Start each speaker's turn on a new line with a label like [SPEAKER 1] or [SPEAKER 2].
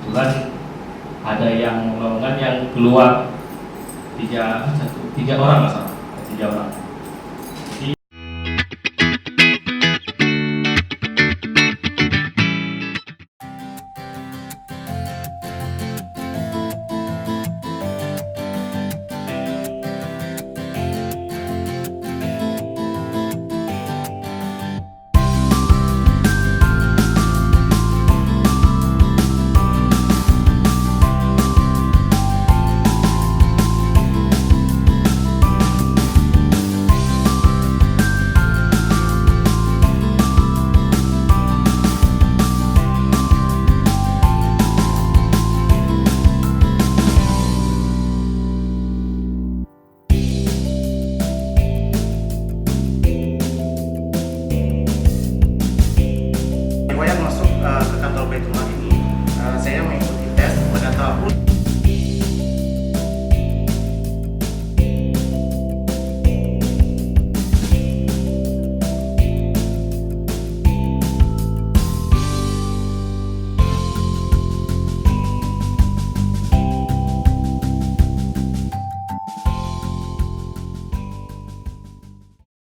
[SPEAKER 1] kebetulan ada yang lowongan yang keluar tiga orang mas, tiga orang.
[SPEAKER 2] Saya masuk ke kantor Baitul Mal ini, saya mengikuti tes pada tahun